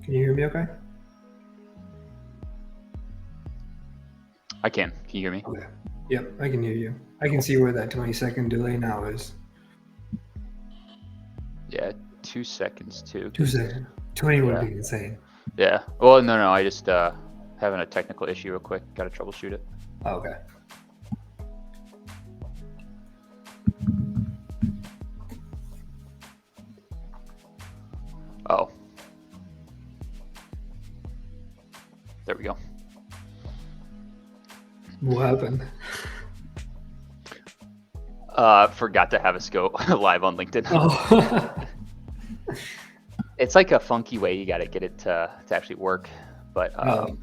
Can you hear me okay? I can. Can you hear me? Okay. Yep, I can hear you. I can see where that 20-second delay now is. Yeah, 2 seconds too. 2 seconds. 20 would Yeah. be insane. Yeah. Well, no. I just having a technical issue real quick. Got to troubleshoot it. Okay. Oh. There we go. What happened? Forgot to have us go live on LinkedIn. Oh. It's like a funky way you got to get it to actually work. But let's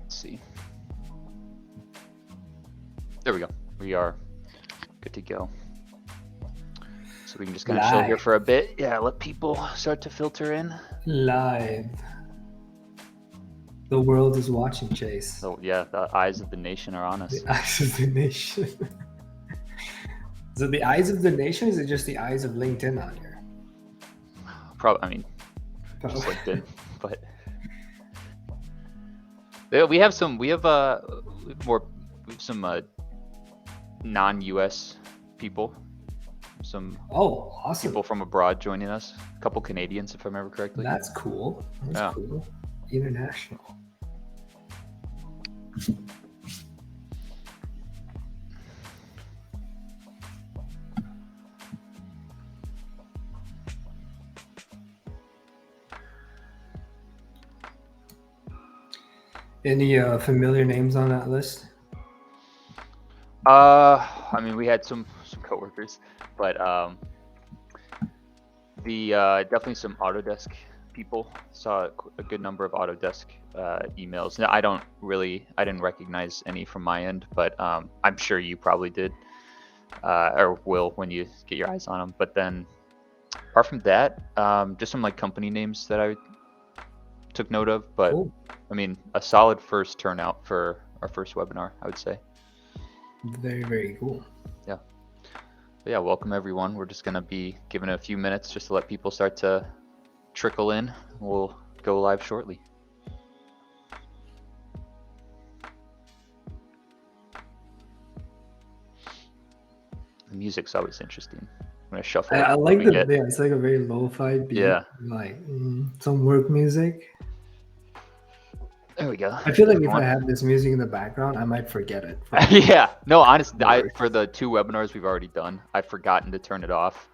see. There we go. We are good to go. So we can just kind of chill here for a bit. Yeah, let people start to filter in. Live. The world is watching, Chase. So yeah, the eyes of the nation are on us. The eyes of the nation. Is it the eyes of the nation? Or is it just the eyes of LinkedIn on here? Probably. I mean, just LinkedIn, but we have some. We have some non-US people. Some awesome people from abroad joining us. A couple Canadians, if I remember correctly. That's cool. That's cool. International. Any familiar names on that list? I mean, we had some coworkers, but definitely some Autodesk people. Saw a good number of Autodesk emails. Now, I didn't recognize any from my end, but I'm sure you probably did, or will when you get your eyes on them. But then, apart from that, just some like company names that I took note of. But cool. I mean, a solid first turnout for our first webinar, I would say. Very, very cool. Yeah. But yeah, welcome everyone. We're just going to be giving it a few minutes just to let people start to trickle in. We'll go live shortly. The music's always interesting. I'm going to shuffle. I like the, yeah, it's like a very lo-fi beat. Yeah. Like some work music. There we go. I feel like if I have this music in the background, I might forget it. Yeah. No, honestly, for the 2 webinars we've already done, I've forgotten to turn it off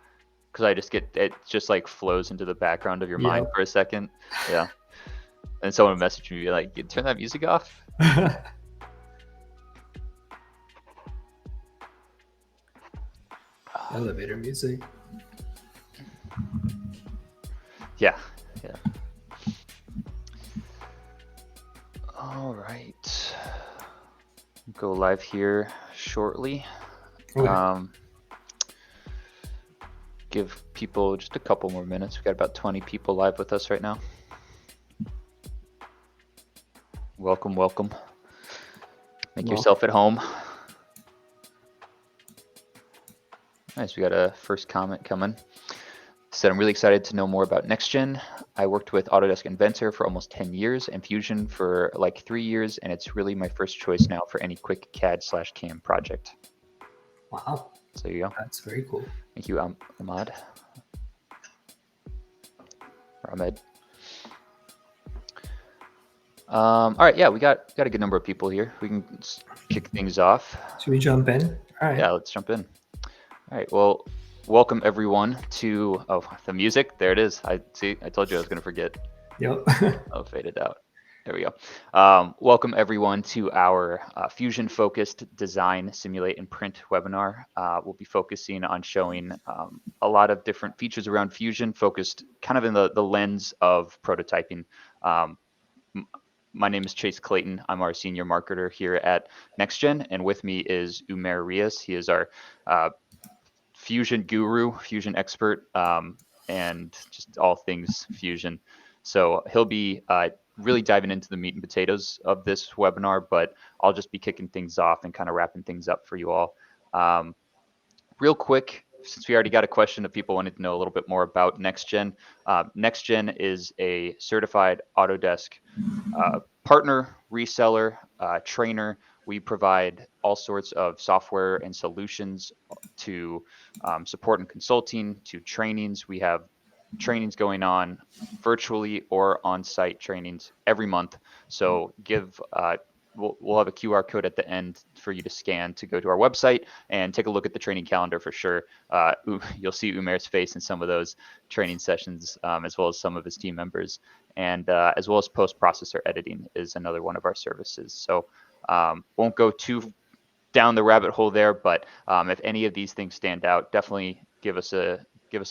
because I just it just like flows into the background of your mind for a second. Yeah. And someone messaged me like, "You turn that music off?" Elevator music. Yeah. Yeah. All right. Go live here shortly. Okay. Give people just a couple more minutes. We've got about 20 people live with us right now. Welcome, welcome. Make yourself at home. Nice, we got a first comment coming. Said, I'm really excited to know more about NexGen. I worked with Autodesk Inventor for almost 10 years and Fusion for like 3 years, and it's really my first choice now for any quick CAD/CAM project. Wow. So there you go. That's very cool. Thank you, Ahmad. Ahmed. All right, yeah, we got a good number of people here. We can kick things off. Should we jump in? All right. Yeah, let's jump in. All right, well, welcome everyone to the music. There it is. I told you I was gonna forget. Yep. I'll fade it out. There we go. Welcome everyone to our Fusion focused design, simulate, and print webinar. We'll be focusing on showing a lot of different features around Fusion, focused kind of in the lens of prototyping. My name is Chase Clayton. I'm our senior marketer here at NexGen, and with me is Umair Riyas. He is our Fusion guru, Fusion expert, and just all things Fusion. So he'll be really diving into the meat and potatoes of this webinar, but I'll just be kicking things off and kind of wrapping things up for you all. Real quick, since we already got a question of people wanting to know a little bit more about NexGen, NexGen is a certified Autodesk partner, reseller, trainer. We provide all sorts of software and solutions to support and consulting, to trainings. We have trainings going on virtually or on-site trainings every month. So we'll have a QR code at the end for you to scan to go to our website and take a look at the training calendar for sure. You'll see Umair's face in some of those training sessions, as well as some of his team members, and as well as post-processor editing is another one of our services. So won't go too down the rabbit hole there, but if any of these things stand out, definitely give us a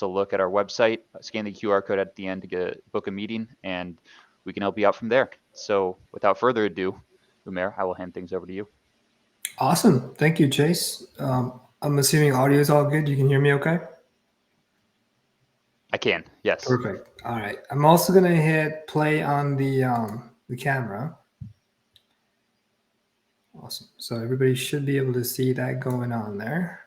look at our website, scan the QR code at the end to book a meeting, and we can help you out from there. So without further ado, Umair, I will hand things over to you. Awesome. Thank you, Chase. I'm assuming audio is all good. You can hear me okay? I can, yes. Perfect. All right. I'm also going to hit play on the camera. Awesome. So everybody should be able to see that going on there.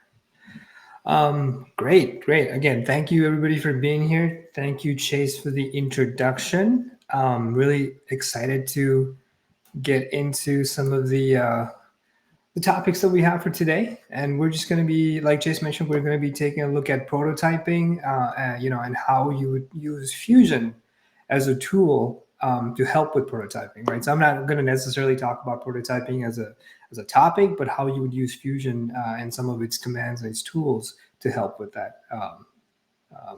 Great. Again, thank you everybody for being here. Thank you, Chase, for the introduction. Really excited to get into some of the topics that we have for today. And we're just going to be, like Chase mentioned, we're going to be taking a look at prototyping, and how you would use Fusion as a tool to help with prototyping, right? So I'm not going to necessarily talk about prototyping as a topic, but how you would use Fusion and some of its commands and its tools to help with that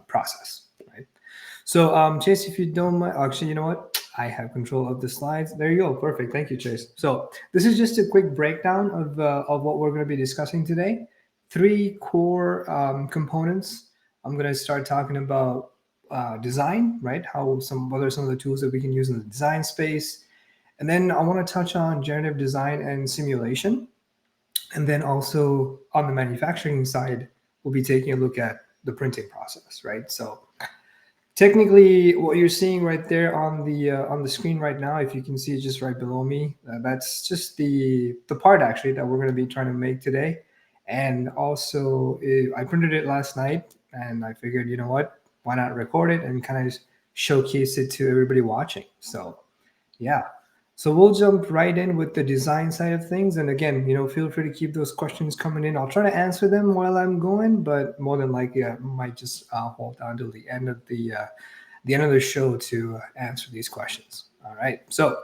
process, right? So Chase, if you don't mind, actually, you know what? I have control of the slides. There you go. Perfect. Thank you, Chase. So this is just a quick breakdown of what we're going to be discussing today. 3 core components. I'm going to start talking about design, right? What are some of the tools that we can use in the design space? And then I want to touch on generative design and simulation. And then also on the manufacturing side, we'll be taking a look at the printing process, right? So technically, what you're seeing right there on the screen right now, if you can see it just right below me, that's just the part actually that we're going to be trying to make today. And also, I printed it last night, and I figured, you know what, why not record it and kind of showcase it to everybody watching. So, yeah. So we'll jump right in with the design side of things. And again, feel free to keep those questions coming in. I'll try to answer them while I'm going, but more than likely, I might just hold on to the end of the show to answer these questions. All right. So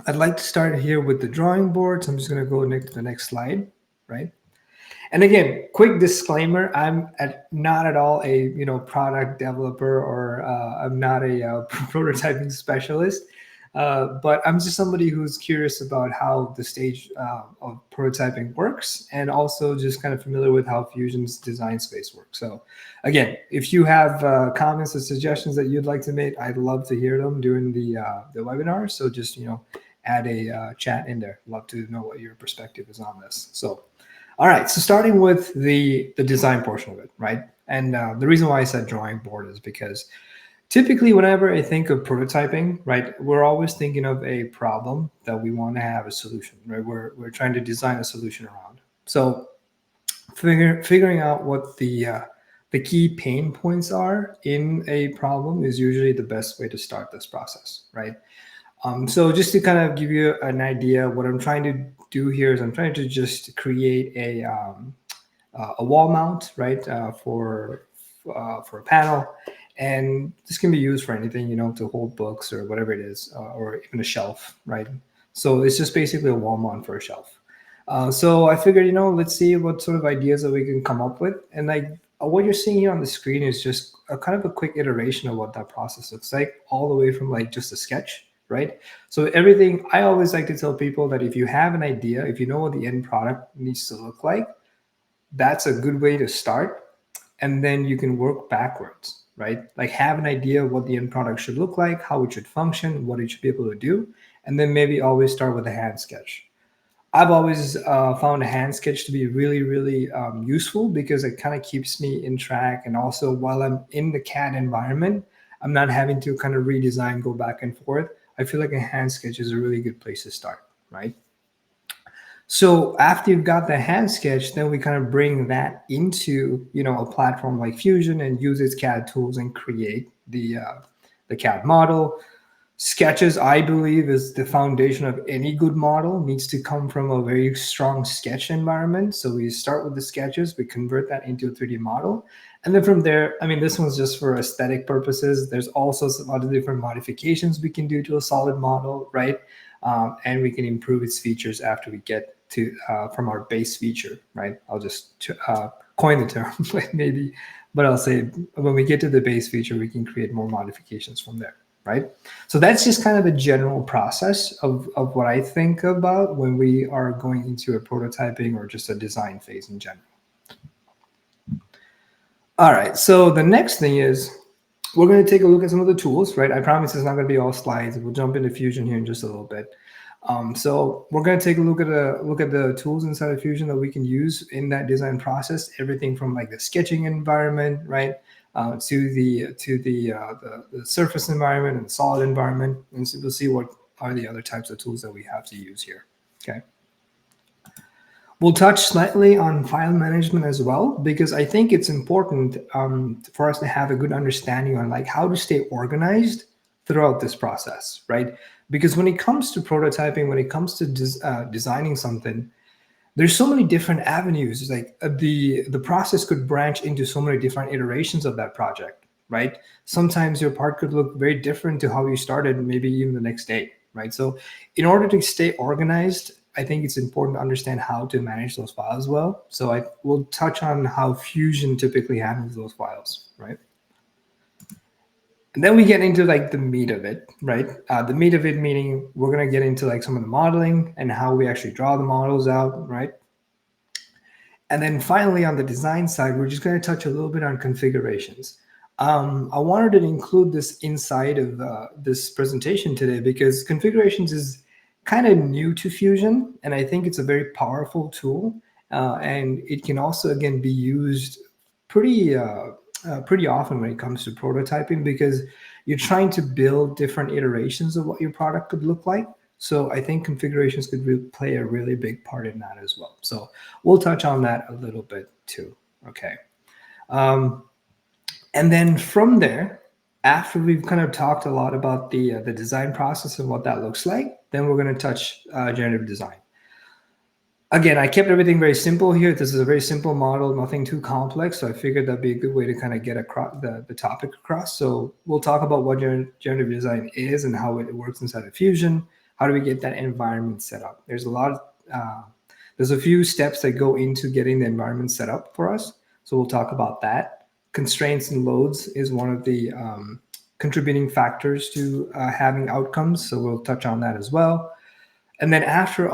I'd like to start here with the drawing board. So I'm just going to go to the next slide, right? And again, quick disclaimer: I'm not at all a product developer, or I'm not a prototyping specialist. But I'm just somebody who's curious about how the stage of prototyping works, and also just kind of familiar with how Fusion's design space works. So again, if you have comments or suggestions that you'd like to make, I'd love to hear them during the webinar. So just add a chat in there. Love to know what your perspective is on this. So all right, so starting with the design portion of it, right? And the reason why I said drawing board is because typically, whenever I think of prototyping, right, we're always thinking of a problem that we want to have a solution, right? We're trying to design a solution around. So figuring out what the key pain points are in a problem is usually the best way to start this process, right? So just to kind of give you an idea, what I'm trying to do here is I'm trying to just create a wall mount, right, for a panel. And this can be used for anything, to hold books or whatever it is, or even a shelf, right? So it's just basically a wall mount for a shelf. So I figured, let's see what sort of ideas that we can come up with. And what you're seeing here on the screen is just a kind of a quick iteration of what that process looks like, all the way from just a sketch, right? So everything, I always like to tell people that if you have an idea, if you know what the end product needs to look like, that's a good way to start. And then you can work backwards, right? Like have an idea of what the end product should look like, how it should function, what it should be able to do. And then maybe always start with a hand sketch. I've always found a hand sketch to be really, really useful because it kind of keeps me in track. And also while I'm in the CAD environment, I'm not having to kind of redesign, go back and forth. I feel like a hand sketch is a really good place to start, right? So after you've got the hand sketch, then we kind of bring that into, a platform like Fusion and use its CAD tools and create the CAD model. Sketches, I believe, is the foundation of any good model. Needs to come from a very strong sketch environment. So we start with the sketches, we convert that into a 3D model. And then from there, I mean, this one's just for aesthetic purposes. There's also some other different modifications we can do to a solid model, right? And we can improve its features after we get to from our base feature, right? I'll just coin the term, maybe, but I'll say when we get to the base feature, we can create more modifications from there, right? So that's just kind of a general process of what I think about when we are going into a prototyping or just a design phase in general. All right, so the next thing is we're going to take a look at some of the tools, right? I promise it's not going to be all slides. We'll jump into Fusion here in just a little bit. So we're going to take a look at the tools inside of Fusion that we can use in that design process. Everything from like the sketching environment, right, to the surface environment and solid environment, and so we'll see what are the other types of tools that we have to use here. Okay. We'll touch slightly on file management as well, because I think it's important for us to have a good understanding on like how to stay organized throughout this process, right? Because when it comes to prototyping, when it comes to designing something, there's so many different avenues. It's like the process could branch into so many different iterations of that project, right? Sometimes your part could look very different to how you started, maybe even the next day, right? So in order to stay organized, I think it's important to understand how to manage those files well. So I will touch on how Fusion typically handles those files, right? And then we get into like the meat of it, right? The meat of it meaning we're going to get into like some of the modeling and how we actually draw the models out, right? And then finally, on the design side, we're just going to touch a little bit on configurations. I wanted to include this inside of this presentation today because configurations is kind of new to Fusion, and I think it's a very powerful tool. And it can also, again, be used pretty pretty often when it comes to prototyping because you're trying to build different iterations of what your product could look like. So I think configurations could play a really big part in that as well. So we'll touch on that a little bit too. Okay. And then from there, after we've kind of talked a lot about the design process and what that looks like, then we're going to touch generative design. Again, I kept everything very simple here. This is a very simple model, nothing too complex. So I figured that'd be a good way to kind of get across the topic across. So we'll talk about what generative design is and how it works inside of Fusion. How do we get that environment set up? There's a few steps that go into getting the environment set up for us. So we'll talk about that. Constraints and loads is one of the contributing factors to having outcomes. So we'll touch on that as well. And then after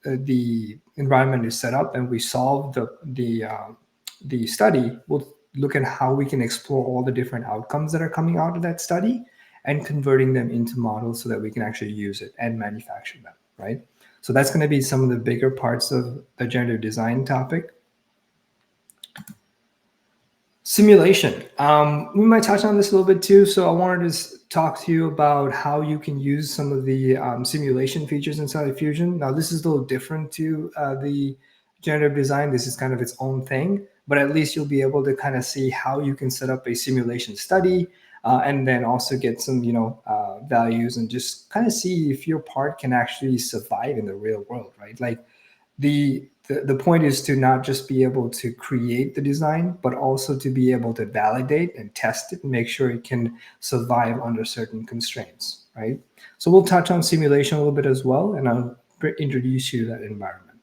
the environment is set up and we solve the study, we'll look at how we can explore all the different outcomes that are coming out of that study and converting them into models so that we can actually use it and manufacture them, right? So that's going to be some of the bigger parts of the generative design topic. Simulation. We might touch on this a little bit too. So I wanted to talk to you about how you can use some of the simulation features inside of Fusion. Now, this is a little different to the generative design. This is kind of its own thing, but at least you'll be able to kind of see how you can set up a simulation study and then also get some, values and just kind of see if your part can actually survive in the real world, right? Like the point is to not just be able to create the design, but also to be able to validate and test it and make sure it can survive under certain constraints, right? So we'll touch on simulation a little bit as well, and I'll introduce you to that environment.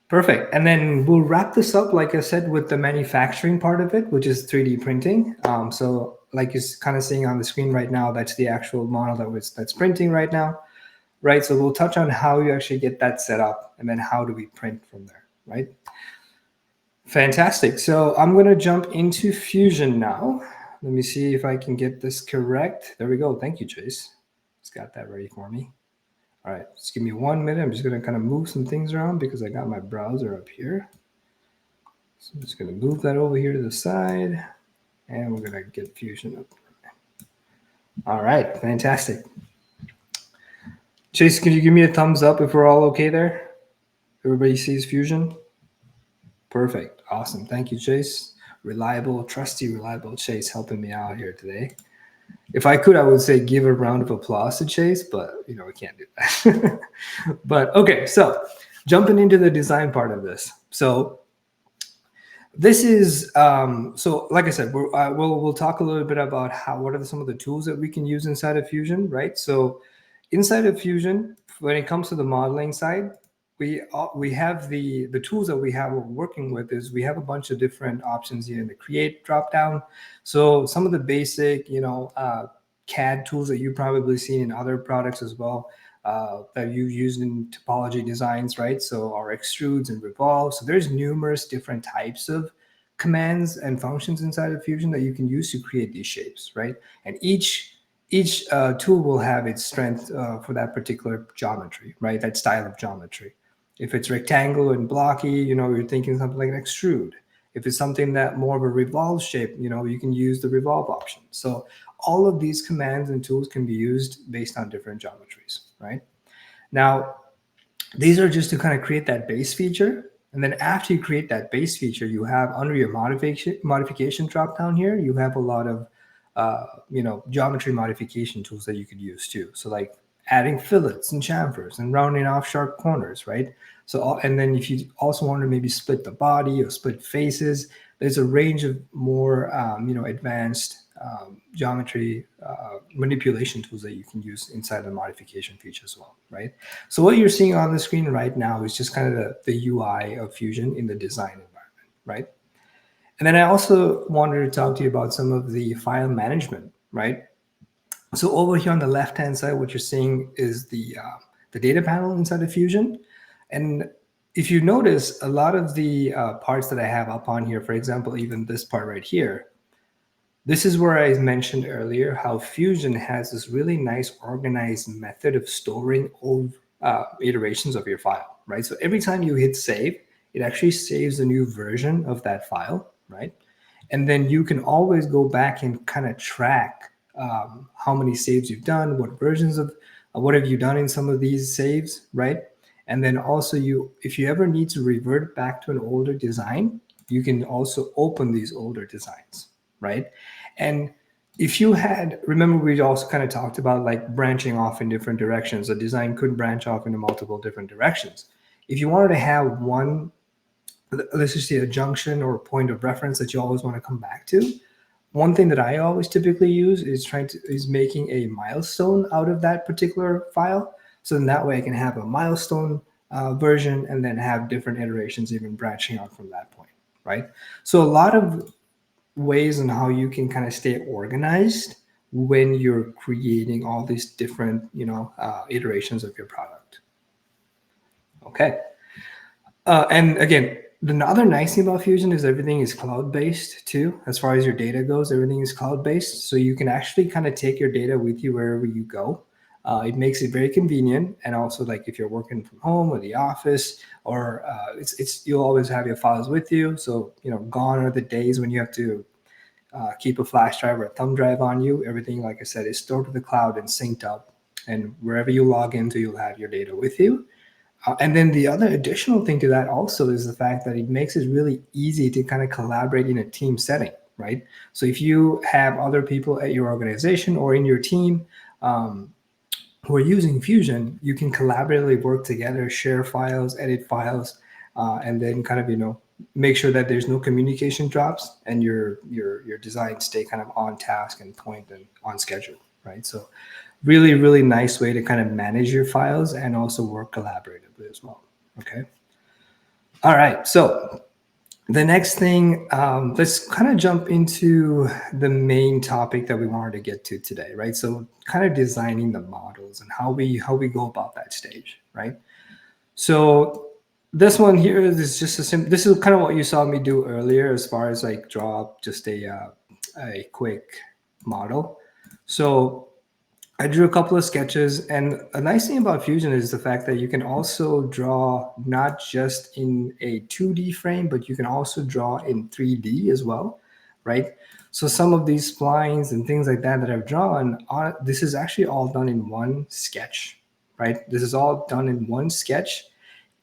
Perfect. And then we'll wrap this up, like I said, with the manufacturing part of it, which is 3D printing. So like you're kind of seeing on the screen right now, that's the actual model that's printing right now. Right, so we'll touch on how you actually get that set up and then how do we print from there, right? Fantastic. So I'm going to jump into Fusion now. Let me see if I can get this correct. There we go. Thank you, Chase. It's got that ready for me. All right, just give me 1 minute. I'm just going to kind of move some things around because I got my browser up here. So I'm just going to move that over here to the side and we're going to get Fusion up. All right, fantastic. Chase, can you give me a thumbs up if we're all okay there? Everybody sees Fusion? Perfect. Awesome. Thank you, Chase. Reliable, trusty, reliable Chase helping me out here today. If I could, I would say give a round of applause to Chase, but we can't do that. But okay, so jumping into the design part of this. So this is so like I said, we'll talk a little bit about what are some of the tools that we can use inside of Fusion, right? So inside of Fusion, when it comes to the modeling side, we have the tools that we have we're working with is we have a bunch of different options here in the create drop down. So some of the basic CAD tools that you've probably seen in other products as well, that you've used in topology designs, right? So our extrudes and revolve. So there's numerous different types of commands and functions inside of Fusion that you can use to create these shapes, right? And each tool will have its strength for that particular geometry, right? That style of geometry. If it's rectangle and blocky, you're thinking something like an extrude. If it's something that more of a revolve shape, you can use the revolve option. So all of these commands and tools can be used based on different geometries, right? Now, these are just to kind of create that base feature. And then after you create that base feature, you have under your modification drop down here, you have a lot of geometry modification tools that you could use too. So like adding fillets and chamfers and rounding off sharp corners, right? So and then if you also want to maybe split the body or split faces, there's a range of more advanced geometry manipulation tools that you can use inside the modification feature as well, right? So what you're seeing on the screen right now is just kind of the UI of Fusion in the design environment, right? And then I also wanted to talk to you about some of the file management, right? So over here on the left-hand side, what you're seeing is the data panel inside of Fusion. And if you notice, a lot of the parts that I have up on here, for example, even this part right here, this is where I mentioned earlier how Fusion has this really nice organized method of storing old iterations of your file, right? So every time you hit save, it actually saves a new version of that file, right? And then you can always go back and kind of track how many saves you've done, what versions of what have you done in some of these saves, right? And then also if you ever need to revert back to an older design, you can also open these older designs, right? And if you remember, we also kind of talked about like branching off in different directions. A design could branch off into multiple different directions. If you wanted to have one, let's just say a junction or a point of reference that you always want to come back to, one thing that I always typically use is making a milestone out of that particular file. So then that way I can have a milestone version and then have different iterations even branching out from that point, right? So a lot of ways on how you can kind of stay organized when you're creating all these different iterations of your product. Okay. And again, the other nice thing about Fusion is everything is cloud-based too. As far as your data goes, everything is cloud-based. So you can actually kind of take your data with you wherever you go. It makes it very convenient. And also like if you're working from home or the office, or you'll always have your files with you. So, gone are the days when you have to keep a flash drive or a thumb drive on you. Everything, like I said, is stored to the cloud and synced up. And wherever you log into, you'll have your data with you. And then the other additional thing to that also is the fact that it makes it really easy to kind of collaborate in a team setting, right? So if you have other people at your organization or in your team who are using Fusion, you can collaboratively work together, share files, edit files, and then kind of, make sure that there's no communication drops and your designs stay kind of on task and point and on schedule, right? So really, really nice way to kind of manage your files and also work collaboratively as well. Okay. All right. So the next thing, let's kind of jump into the main topic that we wanted to get to today, right? So kind of designing the models and how we go about that stage, right? So this one here is just this is kind of what you saw me do earlier as far as like draw up just a quick model. So I drew a couple of sketches, and a nice thing about Fusion is the fact that you can also draw not just in a 2D frame, but you can also draw in 3D as well, right? So some of these splines and things like that I've drawn, this is actually all done in one sketch, right? This is all done in one sketch.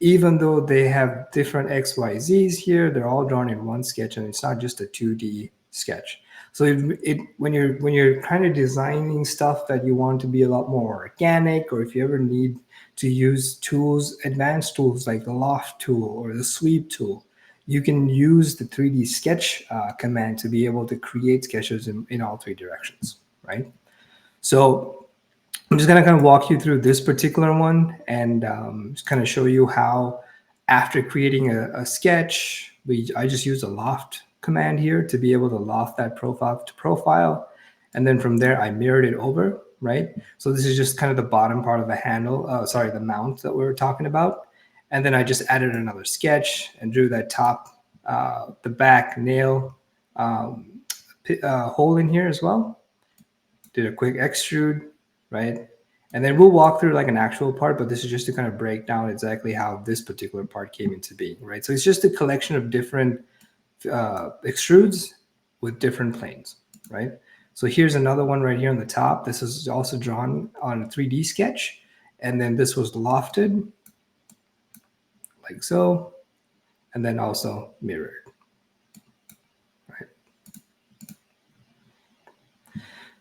Even though they have different XYZs here, they're all drawn in one sketch, and it's not just a 2D sketch. So when you're kind of designing stuff that you want to be a lot more organic, or if you ever need to use tools, advanced tools like the loft tool or the sweep tool, you can use the 3D sketch command to be able to create sketches in all three directions, right? So I'm just going to kind of walk you through this particular one and just kind of show you how after creating a sketch, I just use a loft command here to be able to loft that profile to profile. And then from there, I mirrored it over, right? So this is just kind of the bottom part of the handle, the mount that we were talking about. And then I just added another sketch and drew that top, the back nail hole in here as well. Did a quick extrude, right? And then we'll walk through like an actual part, but this is just to kind of break down exactly how this particular part came into being, right? So it's just a collection of different extrudes with different planes, right? So here's another one right here on the top. This is also drawn on a 3D sketch. And then this was lofted like so, and then also mirrored, right?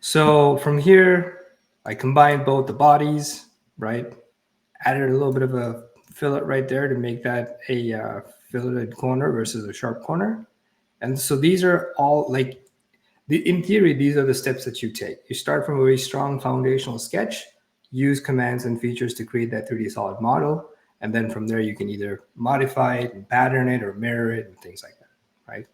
So from here, I combined both the bodies, right? Added a little bit of a fillet right there to make that a filleted corner versus a sharp corner. And so these are all like, in theory, these are the steps that you take. You start from a very strong foundational sketch, use commands and features to create that 3D solid model. And then from there, you can either modify it and pattern it or mirror it and things like that, right?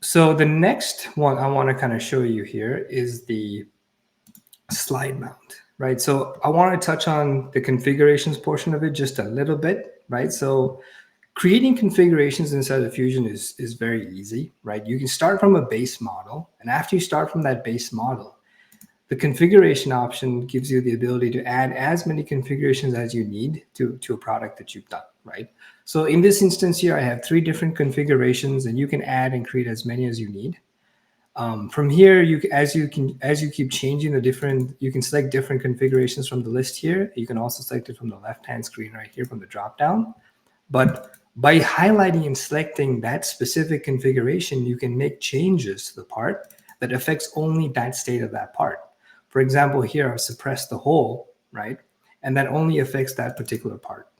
So the next one I want to kind of show you here is the slide mount, right? So I want to touch on the configurations portion of it just a little bit, right? So creating configurations inside of Fusion is very easy, right? You can start from a base model, and after you start from that base model, the configuration option gives you the ability to add as many configurations as you need to a product that you've done, right? So in this instance here, I have 3 different configurations, and you can add and create as many as you need. From here, as you keep changing you can select different configurations from the list here. You can also select it from the left-hand screen right here from the drop-down. But by highlighting and selecting that specific configuration, you can make changes to the part that affects only that state of that part. For example, here I've suppressed the hole, right? And that only affects that particular part.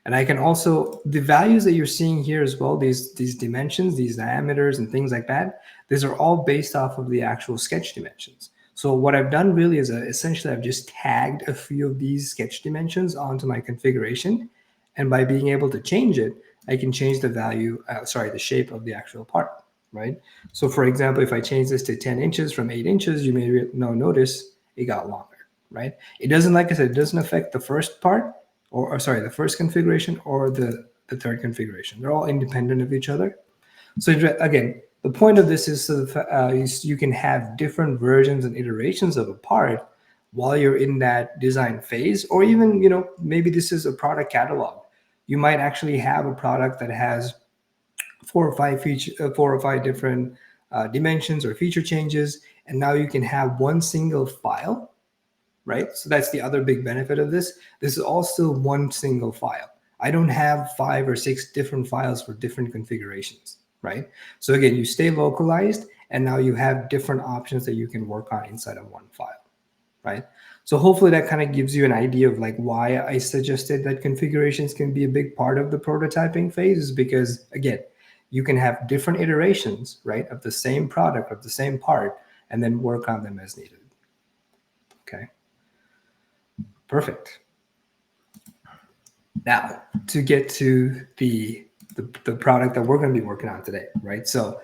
And I can also, the values that you're seeing here as well, these dimensions, these diameters and things like that, these are all based off of the actual sketch dimensions. So what I've done really is essentially I've just tagged a few of these sketch dimensions onto my configuration. And by being able to change it, I can change the value, the shape of the actual part, right? So for example, if I change this to 10 inches from 8 inches, you may notice it got longer, right? It doesn't, like I said, it doesn't affect the first part, the first configuration or the third configuration. They're all independent of each other. So again, the point of this is you can have different versions and iterations of a part while you're in that design phase, or even, maybe this is a product catalog. You might actually have a product that has 4 or 5 different dimensions or feature changes, and now you can have one single file, right? So that's the other big benefit of this. This is all still one single file. I don't have 5 or 6 different files for different configurations, right? So again, you stay localized, and now you have different options that you can work on inside of one file, right? So hopefully that kind of gives you an idea of like why I suggested that configurations can be a big part of the prototyping phase, is because, again, you can have different iterations, right, of the same product, of the same part, and then work on them as needed. Okay. Perfect. Now, to get to the product that we're going to be working on today, right? So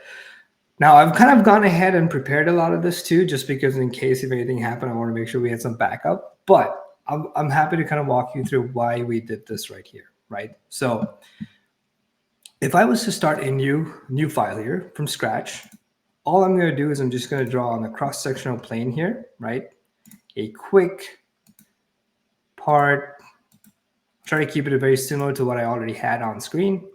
now I've kind of gone ahead and prepared a lot of this too, just because in case if anything happened, I want to make sure we had some backup. But I'm happy to kind of walk you through why we did this right here, right? So if I was to start a new file here from scratch, all I'm going to do is I'm just going to draw on the cross-sectional plane here, right? A quick part. Try to keep it very similar to what I already had on screen.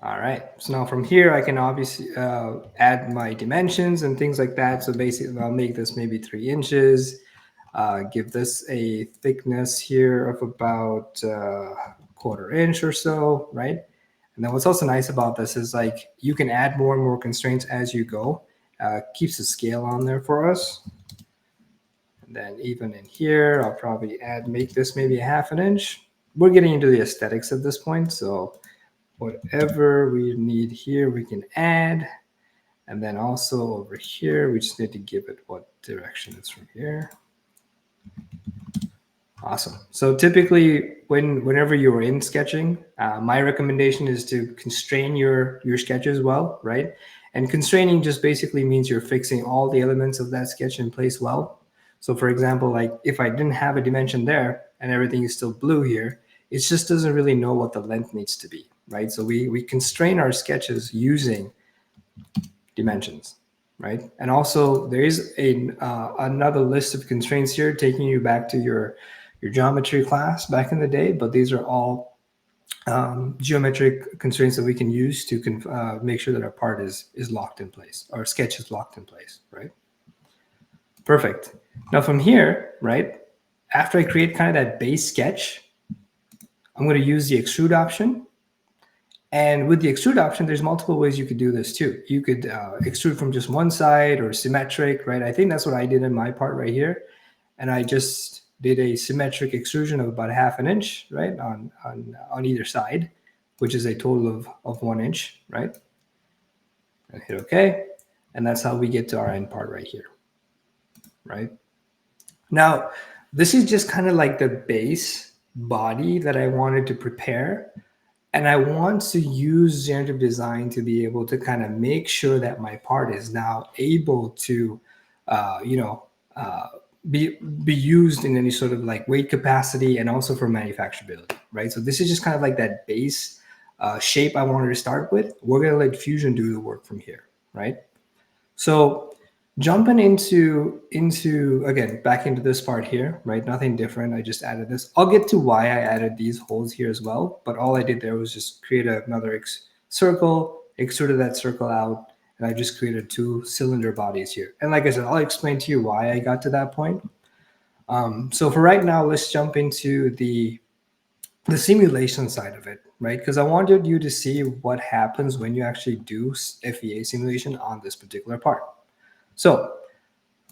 All right. So now from here, I can obviously add my dimensions and things like that. So basically, I'll make this maybe 3 inches. Give this a thickness here of about 1/4 inch or so, right? And then what's also nice about this is like you can add more and more constraints as you go. Keeps the scale on there for us. And then even in here, I'll probably make this maybe 1/2 inch. We're getting into the aesthetics at this point, so whatever we need here, we can add. And then also over here, we just need to give it what direction it's from here. Awesome. So typically, whenever you're in sketching, my recommendation is to constrain your sketches well, right? And constraining just basically means you're fixing all the elements of that sketch in place well. So for example, like if I didn't have a dimension there and everything is still blue here, it just doesn't really know what the length needs to be, right? So we constrain our sketches using dimensions, right? And also there is another list of constraints here taking you back to your geometry class back in the day, but these are all geometric constraints that we can use to make sure that our part is locked in place, our sketch is locked in place, right? Perfect. Now from here, right, after I create kind of that base sketch, I'm going to use the extrude option. And with the extrude option, there's multiple ways you could do this too. You could extrude from just one side or symmetric, right? I think that's what I did in my part right here. And I just did a symmetric extrusion of about 1/2 inch, right, on either side, which is a total of 1 inch, right? And hit OK. And that's how we get to our end part right here, right? Now, this is just kind of like the base body that I wanted to prepare. And I want to use generative design to be able to kind of make sure that my part is now able to, you know, be used in any sort of like weight capacity and also for manufacturability, right? So this is just kind of like that base shape I wanted to start with. We're going to let Fusion do the work from here, right? So jumping into again, back into this part here, right? Nothing different. I just added this. I'll get to why I added these holes here as well. But all I did there was just create another circle, extruded that circle out, and I just created 2 cylinder bodies here. And like I said, I'll explain to you why I got to that point. So for right now, let's jump into the simulation side of it, right? Because I wanted you to see what happens when you actually do FEA simulation on this particular part. So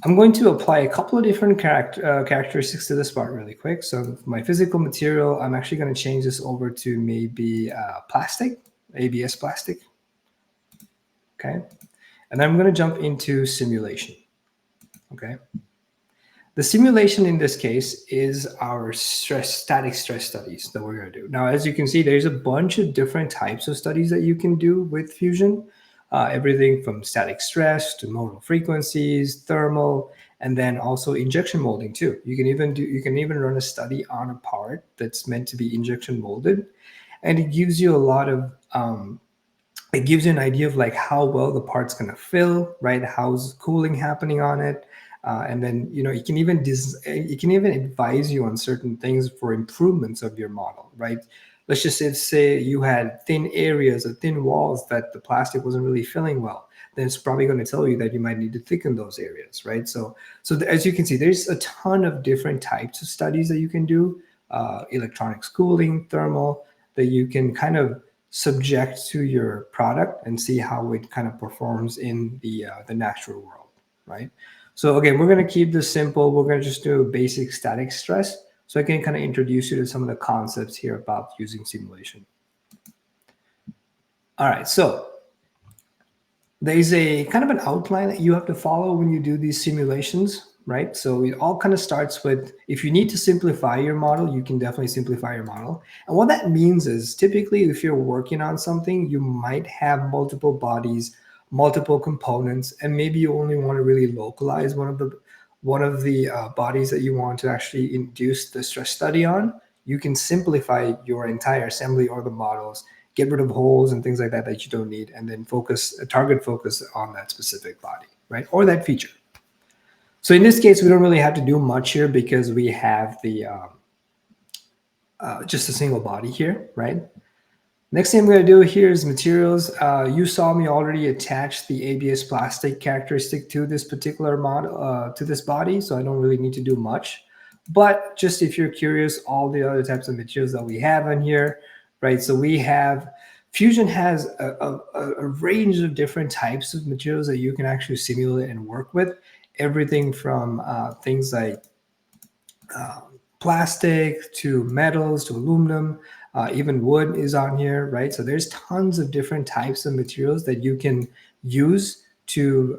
I'm going to apply a couple of different characteristics to this part really quick. So my physical material, I'm actually going to change this over to maybe plastic, ABS plastic. Okay. And then I'm going to jump into simulation. Okay. The simulation in this case is our static stress studies that we're going to do. Now, as you can see, there's a bunch of different types of studies that you can do with Fusion. Everything from static stress to modal frequencies, thermal, and then also injection molding too. You can even run a study on a part that's meant to be injection molded, and it gives you a lot of it gives you an idea of like how well the part's going to fill, right? How's cooling happening on it, and then it can even advise you on certain things for improvements of your model, right? Let's just say you had thin areas or thin walls that the plastic wasn't really filling well. Then it's probably going to tell you that you might need to thicken those areas, right? So as you can see, there's a ton of different types of studies that you can do, electronics cooling, thermal, that you can kind of subject to your product and see how it kind of performs in the natural world, right? So again, we're going to keep this simple. We're going to just do a basic static stress, so I can kind of introduce you to some of the concepts here about using simulation. All right, so there's a kind of an outline that you have to follow when you do these simulations, right? So it all kind of starts with, if you need to simplify your model, you can definitely simplify your model. And what that means is typically if you're working on something, you might have multiple bodies, multiple components, and maybe you only want to really localize one of the bodies that you want to actually induce the stress study on. You can simplify your entire assembly or the models, get rid of holes and things like that that you don't need, and then target focus on that specific body, right? Or that feature. So in this case, we don't really have to do much here because we have the just a single body here, right? Next thing I'm going to do here is materials. You saw me already attach the ABS plastic characteristic to this particular model, to this body, so I don't really need to do much. But just if you're curious, all the other types of materials that we have in here, right? So we have, Fusion has a range of different types of materials that you can actually simulate and work with. Everything from things like plastic to metals to aluminum, even wood is on here, right? So there's tons of different types of materials that you can use to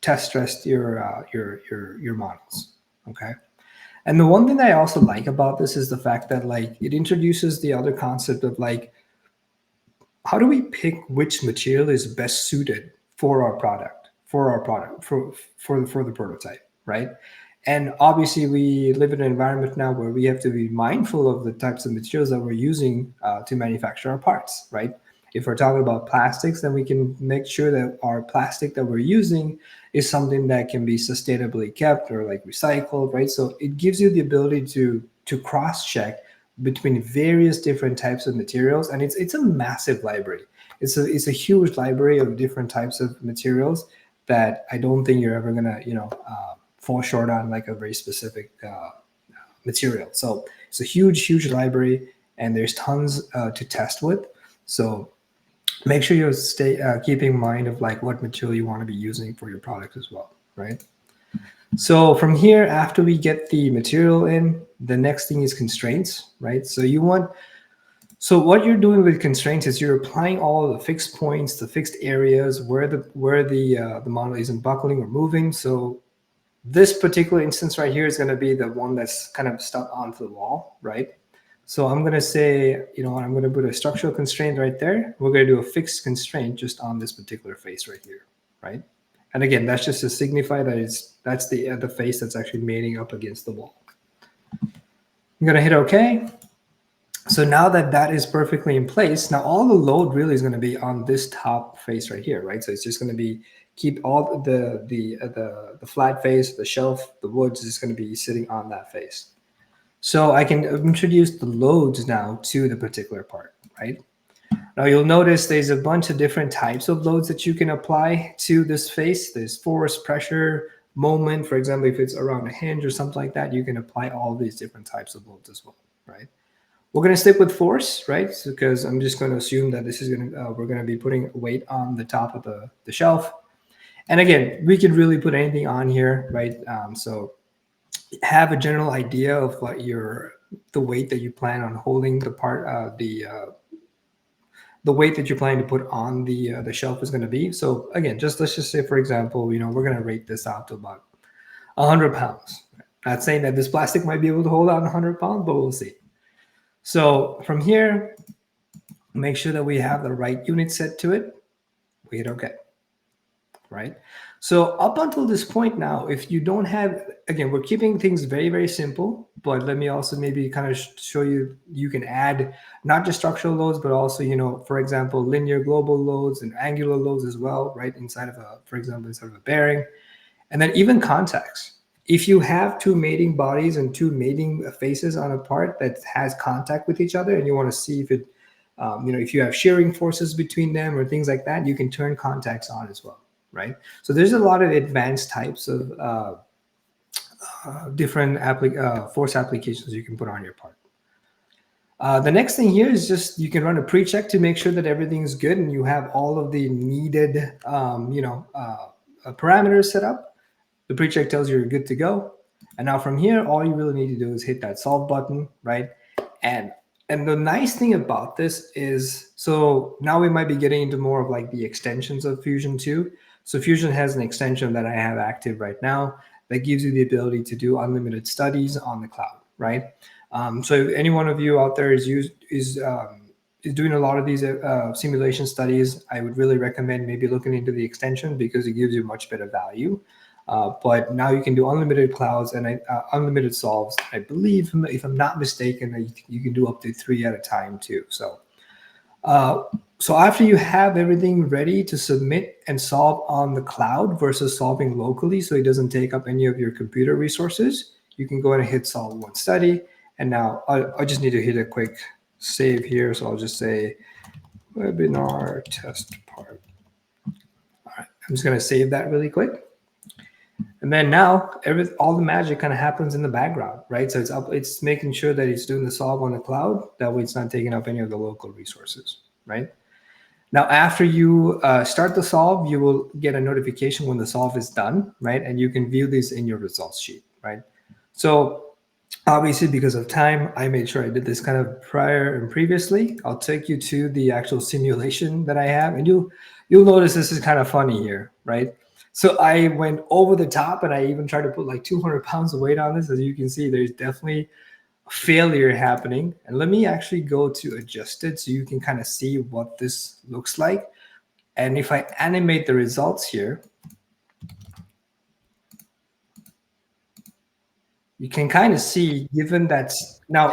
test stress your models. Okay. And the one thing that I also like about this is the fact that like it introduces the other concept of like, how do we pick which material is best suited for our product, for the prototype, right? And obviously, we live in an environment now where we have to be mindful of the types of materials that we're using to manufacture our parts, right? If we're talking about plastics, then we can make sure that our plastic that we're using is something that can be sustainably kept or like recycled, right? So it gives you the ability to cross-check between various different types of materials, and it's a massive library. It's a huge library of different types of materials that I don't think you're ever gonna fall short on like a very specific material. So it's a huge library, and there's tons to test with. So make sure you stay keeping in mind of like what material you want to be using for your product as well, right? So from here, after we get the material in, the next thing is constraints, right? So what you're doing with constraints is you're applying all of the fixed points, the fixed areas where the model isn't buckling or moving. So this particular instance right here is going to be the one that's kind of stuck onto the wall, right? So I'm going to say, you know what, I'm going to put a structural constraint right there. We're going to do a fixed constraint just on this particular face right here, right? And again, that's just to signify that that's the face that's actually mating up against the wall. I'm going to hit OK. So now that that is perfectly in place, now all the load really is going to be on this top face right here, right? So it's just going to be keep all the flat face, the shelf, the woods is going to be sitting on that face. So I can introduce the loads now to the particular part, right? Now you'll notice there's a bunch of different types of loads that you can apply to this face. There's force, pressure, moment. For example, if it's around a hinge or something like that, you can apply all these different types of loads as well, right? We're going to stick with force, right? Because I'm just going to assume that this is going to, we're going to be putting weight on the top of the shelf. And again, we can really put anything on here, right? So have a general idea of what the weight that you plan on holding the part, the weight that you're planning to put on the shelf is going to be. So again, let's just say, for example, we're going to rate this out to about 100 pounds. Not saying that this plastic might be able to hold out 100 pounds, but we'll see. So from here, make sure that we have the right unit set to it. We hit OK, right? So up until this point now, if you don't have, again, we're keeping things very simple, but let me also maybe kind of show you can add not just structural loads, but also, for example, linear global loads and angular loads as well, right? For example, inside of a bearing, and then even contacts. If you have two mating bodies and two mating faces on a part that has contact with each other, and you want to see if it, if you have shearing forces between them or things like that, you can turn contacts on as well, right? So there's a lot of advanced types of different force applications you can put on your part. The next thing here is just you can run a pre-check to make sure that everything's good and you have all of the needed, parameters set up. The pre-check tells you you're good to go. And now from here, all you really need to do is hit that solve button, right? And the nice thing about this is, so now we might be getting into more of like the extensions of Fusion 2. So Fusion has an extension that I have active right now that gives you the ability to do unlimited studies on the cloud, right? So if any one of you out there is doing a lot of these simulation studies, I would really recommend maybe looking into the extension because it gives you much better value. But now you can do unlimited clouds and unlimited solves. I believe, if I'm not mistaken, you can do up to 3 at a time too. So after you have everything ready to submit and solve on the cloud versus solving locally, so it doesn't take up any of your computer resources, you can go ahead and hit solve one study. And now I just need to hit a quick save here. So I'll just say webinar test part. All right, I'm just going to save that really quick. And then now all the magic kind of happens in the background, right? So it's making sure that it's doing the solve on the cloud. That way it's not taking up any of the local resources, right? Now, after you start the solve, you will get a notification when the solve is done, right? And you can view this in your results sheet, right? So obviously, because of time, I made sure I did this kind of prior and previously. I'll take you to the actual simulation that I have, and you'll notice this is kind of funny here, right? So I went over the top, and I even tried to put like 200 pounds of weight on this. As you can see, there's definitely failure happening. And let me actually go to adjusted so you can kind of see what this looks like. And if I animate the results here, you can kind of see, given that's now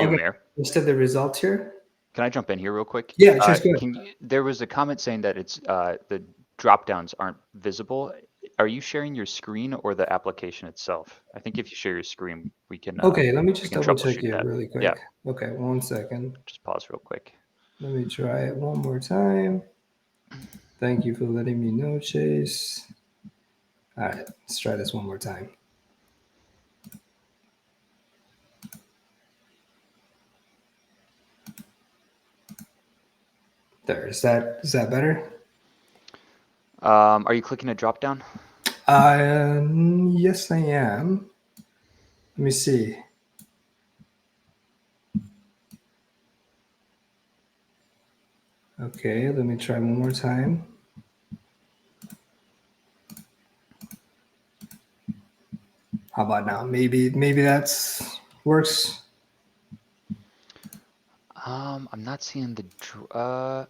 instead of the results here. Can I jump in here real quick? Yeah, just go ahead. There was a comment saying that it's the drop downs aren't visible. Are you sharing your screen or the application itself? I think if you share your screen, we can. Okay, let me just double check here that really quick. Yeah. Okay, 1 second. Just pause real quick. Let me try it one more time. Thank you for letting me know, Chase. All right, let's try this one more time. There, is that better? Are you clicking a drop down? Yes, I am. Let me see. Okay, let me try one more time. How about now? Maybe that's works. I'm not seeing the. Oh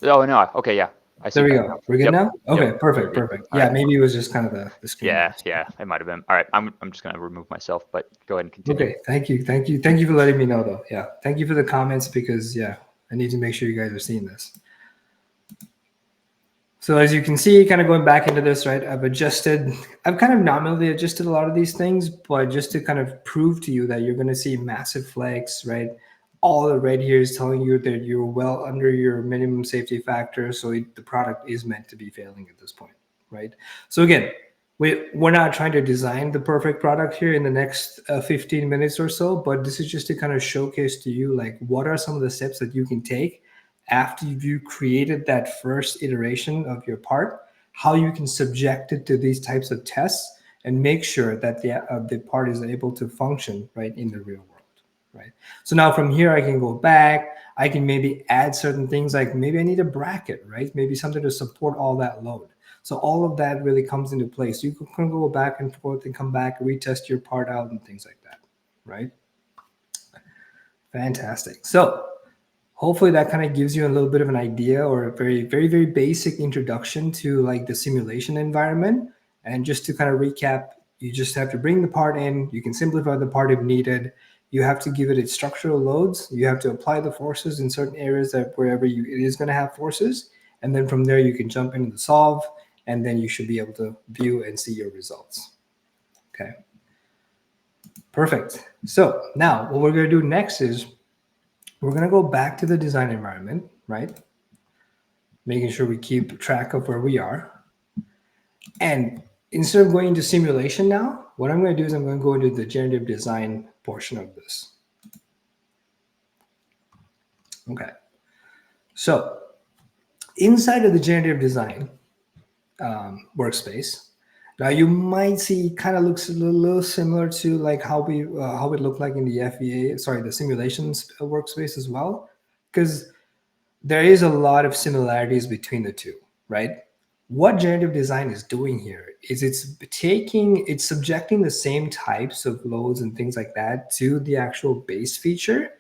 no. Okay, yeah. I see. There we go. We're good now. Okay, Yep. perfect. Yeah, maybe it was just kind of the screen. Yeah, it might have been. All right, I'm just gonna remove myself, but go ahead and continue. Okay, thank you for letting me know though. Yeah, thank you for the comments because I need to make sure you guys are seeing this. So as you can see, kind of going back into this, right, I've kind of nominally adjusted a lot of these things, but just to kind of prove to you that you're going to see massive flags, right? All the red here is telling you that you're well under your minimum safety factor. So the product is meant to be failing at this point, right? So again, we're not trying to design the perfect product here in the next 15 minutes or so, but this is just to kind of showcase to you, like, what are some of the steps that you can take after you created that first iteration of your part, how you can subject it to these types of tests and make sure that the part is able to function right in the real world, right? So now from here, I can go back. I can maybe add certain things, like maybe I need a bracket, right? Maybe something to support all that load. So all of that really comes into place. You can go back and forth and come back, retest your part out and things like that, right? Fantastic. So hopefully that kind of gives you a little bit of an idea, or a very, very, very basic introduction to like the simulation environment. And just to kind of recap, you just have to bring the part in. You can simplify the part if needed. You have to give it its structural loads. You have to apply the forces in certain areas that wherever it is going to have forces. And then from there, you can jump into the solve, and then you should be able to view and see your results. Okay. Perfect. So now what we're going to do next is we're going to go back to the design environment, right? Making sure we keep track of where we are. And instead of going into simulation now, what I'm going to do is I'm going to go into the generative design portion of this. Okay. So inside of the generative design workspace, now you might see kind of looks a little similar to like how it looked like in the the simulations workspace as well, because there is a lot of similarities between the two, right? What generative design is doing here is it's subjecting the same types of loads and things like that to the actual base feature,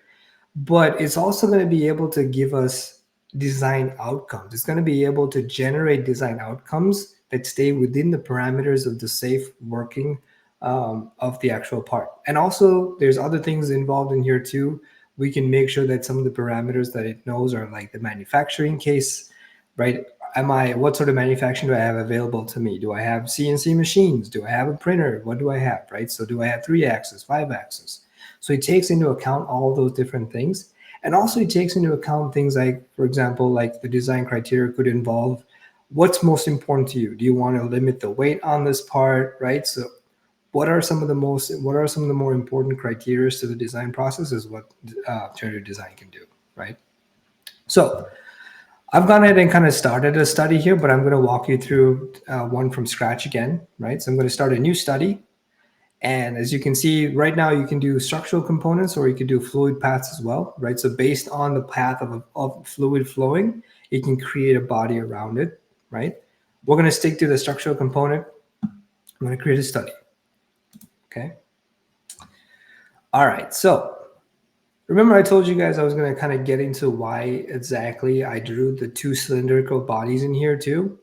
but it's also going to be able to give us design outcomes. It's going to be able to generate design outcomes that stay within the parameters of the safe working of the actual part. And also there's other things involved in here too. We can make sure that some of the parameters that it knows are like the manufacturing case, right? What sort of manufacturing do I have available to me? Do I have CNC machines? Do I have a printer? What do I have, right? So do I have 3-axis, 5-axis? So it takes into account all those different things. And also it takes into account things like, for example, like the design criteria could involve what's most important to you. Do you want to limit the weight on this part, right? So what are some of the more important criteria to the design process is what generative design can do, right? So I've gone ahead and kind of started a study here, but I'm going to walk you through one from scratch again, right? So I'm going to start a new study. And as you can see right now, you can do structural components or you can do fluid paths as well, right? So based on the path of fluid flowing, you can create a body around it, right? We're going to stick to the structural component. I'm going to create a study, okay? All right, so remember I told you guys I was going to kind of get into why exactly I drew the two cylindrical bodies in here too.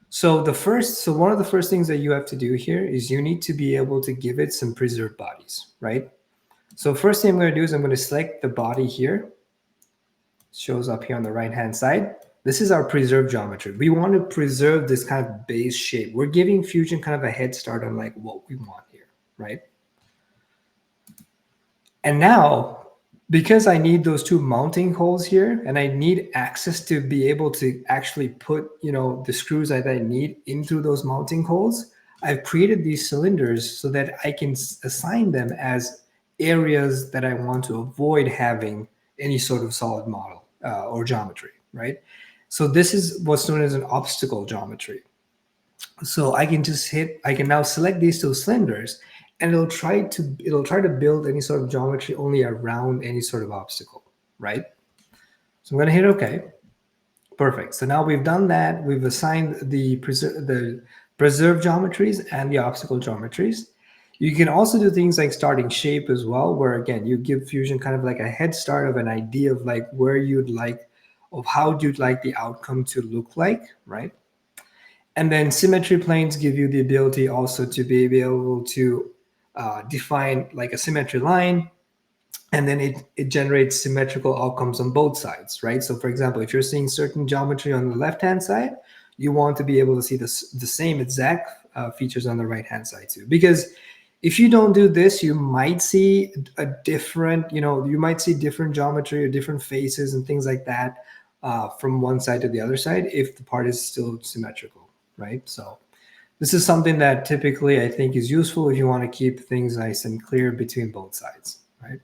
So one of the first things that you have to do here is you need to be able to give it some preserved bodies, right? So first thing I'm going to do is I'm going to select the body here. It shows up here on the right-hand side. This is our preserved geometry. We want to preserve this kind of base shape. We're giving Fusion kind of a head start on like what we want here, right? And now, because I need those two mounting holes here, and I need access to be able to actually put, the screws that I need into those mounting holes, I've created these cylinders so that I can assign them as areas that I want to avoid having any sort of solid model or geometry, right? So this is what's known as an obstacle geometry. So I can now select these two cylinders, and it'll try to build any sort of geometry only around any sort of obstacle, right? So I'm going to hit OK. Perfect. So now we've done that. We've assigned the preserved geometries and the obstacle geometries. You can also do things like starting shape as well, where again, you give Fusion kind of like a head start of an idea of like how you'd like the outcome to look like, right? And then symmetry planes give you the ability also to be able to define like a symmetry line, and then it generates symmetrical outcomes on both sides, right? So for example, if you're seeing certain geometry on the left-hand side, you want to be able to see the same exact features on the right-hand side too. Because if you don't do this, you might see different geometry or different faces and things like that from one side to the other side if the part is still symmetrical, right? So this is something that typically I think is useful if you want to keep things nice and clear between both sides, right?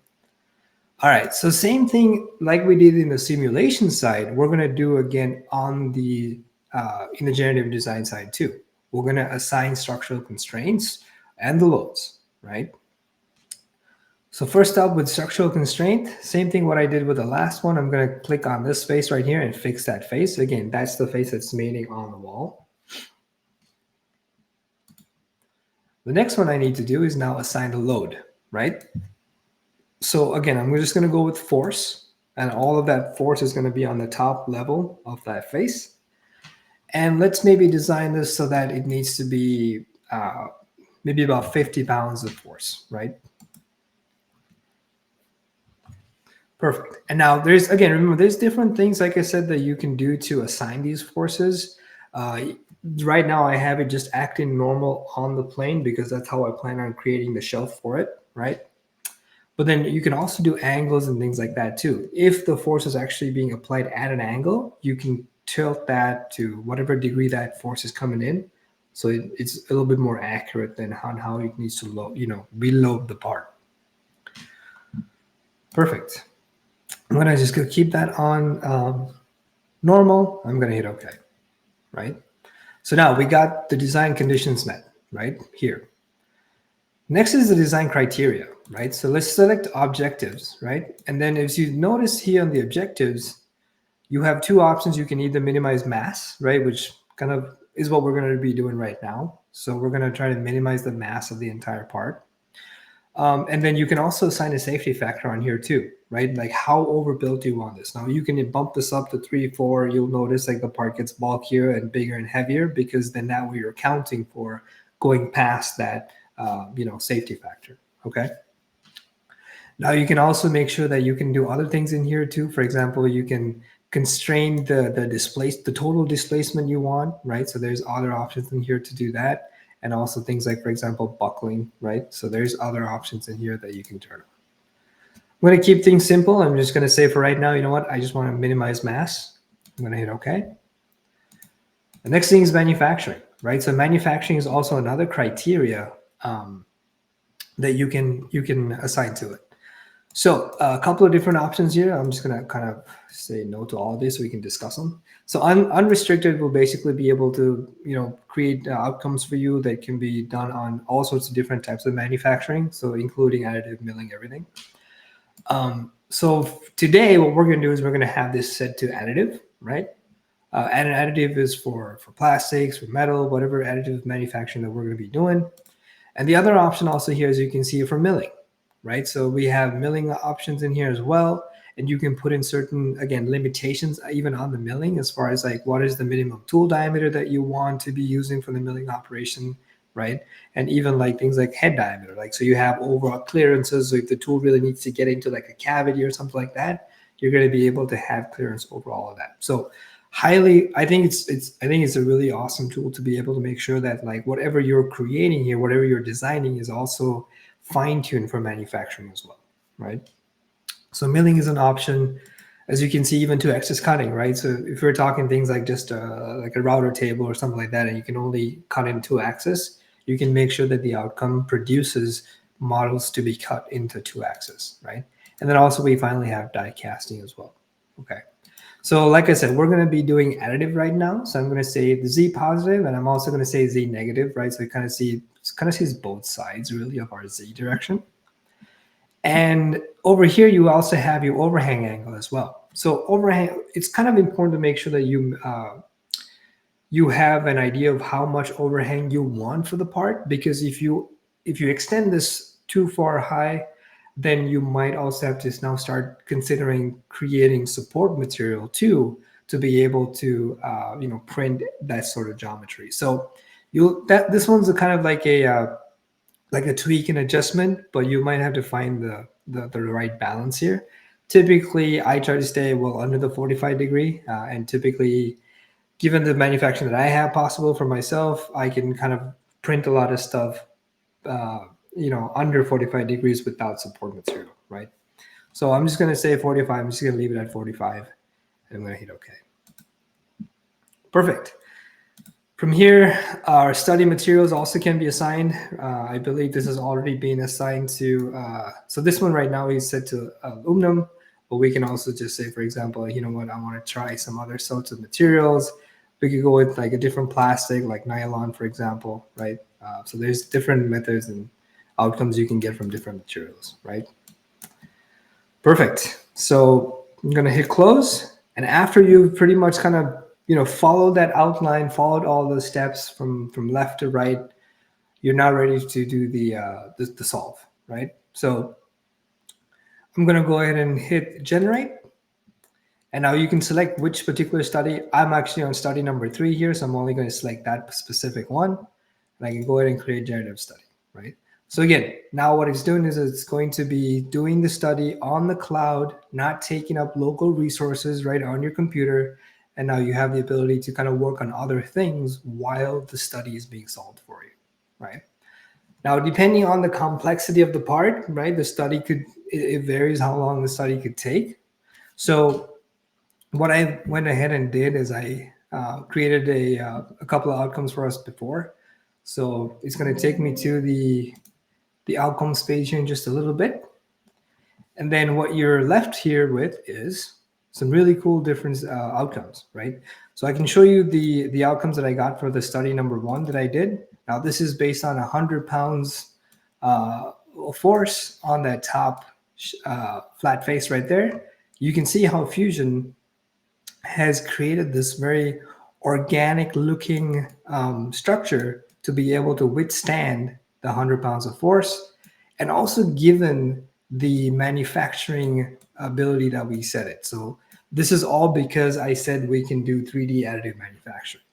All right, so same thing like we did in the simulation side, we're going to do again on the in the generative design side too. We're going to assign structural constraints and the loads, right? So first up with structural constraint, same thing what I did with the last one. I'm going to click on this face right here and fix that face. Again, that's the face that's mating on the wall. The next one I need to do is now assign the load, right? So again, I'm just going to go with force, and all of that force is going to be on the top level of that face. And let's maybe design this so that it needs to be maybe about 50 pounds of force, right? Perfect. And now remember, there's different things, like I said, that you can do to assign these forces. Right now I have it just acting normal on the plane because that's how I plan on creating the shelf for it, right? But then you can also do angles and things like that too. If the force is actually being applied at an angle, you can tilt that to whatever degree that force is coming in. So it's a little bit more accurate than how it needs to reload the part. Perfect. I'm going to just keep that on normal. I'm going to hit OK, right? So now we got the design conditions met, right, here. Next is the design criteria, right? So let's select objectives, right? And then as you notice here on the objectives, you have two options. You can either minimize mass, right, which kind of is what we're going to be doing right now. So we're going to try to minimize the mass of the entire part. And then you can also assign a safety factor on here too, right? Like how overbuilt do you want this? Now you can bump this up to 3, 4. You'll notice like the part gets bulkier and bigger and heavier because then now you're accounting for going past that, safety factor. Okay. Now you can also make sure that you can do other things in here too. For example, you can constrain the total displacement you want, right? So there's other options in here to do that. And also things like, for example, buckling, right? So there's other options in here that you can turn on. I'm going to keep things simple. I'm just going to say for right now, you know what? I just want to minimize mass. I'm going to hit OK. The next thing is manufacturing, right? So manufacturing is also another criteria that you can assign to it. So a couple of different options here. I'm just going to kind of say no to all of this so we can discuss them. So unrestricted will basically be able to, create outcomes for you that can be done on all sorts of different types of manufacturing. So including additive, milling, everything. So today what we're going to do is we're going to have this set to additive, right? And an additive is for plastics, for metal, whatever additive manufacturing that we're going to be doing. And the other option also here, as you can see, for milling, right? So we have milling options in here as well. And you can put in certain, again, limitations even on the milling as far as like what is the minimum tool diameter that you want to be using for the milling operation, right? And even like things like head diameter, like so you have overall clearances. So if the tool really needs to get into like a cavity or something like that, you're going to be able to have clearance over all of that. So I think it's a really awesome tool to be able to make sure that like whatever you're creating here, whatever you're designing is also fine-tuned for manufacturing as well, right? So milling is an option, as you can see, even 2-axis cutting, right? So if we're talking things like just like a router table or something like that, and you can only cut in 2-axis, you can make sure that the outcome produces models to be cut into 2-axis, right? And then also we finally have die casting as well. Okay. So like I said, we're going to be doing additive right now. So I'm going to say the Z positive, and I'm also going to say Z negative, right? So it kind of sees both sides really of our Z direction. And over here, you also have your overhang angle as well. So overhang, it's kind of important to make sure that you have an idea of how much overhang you want for the part, because if you extend this too far high, then you might also have to now start considering creating support material too to be able to print that sort of geometry. So this one's a kind of like a tweak and adjustment, but you might have to find the right balance here. Typically, I try to stay well under the 45 degree, and typically, given the manufacturing that I have possible for myself, I can kind of print a lot of stuff, under 45 degrees without support material, right? So I'm just going to say 45. I'm just going to leave it at 45, and I'm going to hit OK. Perfect. From here, our study materials also can be assigned. I believe this has already been assigned to, so this one right now is set to aluminum, but we can also just say, for example, you know what, I want to try some other sorts of materials. We could go with like a different plastic, like nylon, for example, right? So there's different methods and outcomes you can get from different materials, right? Perfect. So I'm going to hit close. And after you've pretty much kind of followed that outline, followed all the steps from left to right, you're now ready to do the solve, right? So I'm going to go ahead and hit generate. And now you can select which particular study. I'm actually on study number 3 here, so I'm only going to select that specific one. And I can go ahead and create generative study, right? So again, now what it's doing is it's going to be doing the study on the cloud, not taking up local resources right on your computer. And now you have the ability to kind of work on other things while the study is being solved for you, right? Now, depending on the complexity of the part, right, the study it varies how long the study could take. So what I went ahead and did is I created a couple of outcomes for us before. So it's going to take me to the outcomes page here in just a little bit. And then what you're left here with is some really cool different outcomes, right? So I can show you the outcomes that I got for the study number 1 that I did. Now this is based on 100 pounds force on that top flat face right there. You can see how Fusion has created this very organic looking structure to be able to withstand the 100 pounds of force, and also given the manufacturing ability that we set it. So this is all because I said we can do 3D additive manufacturing.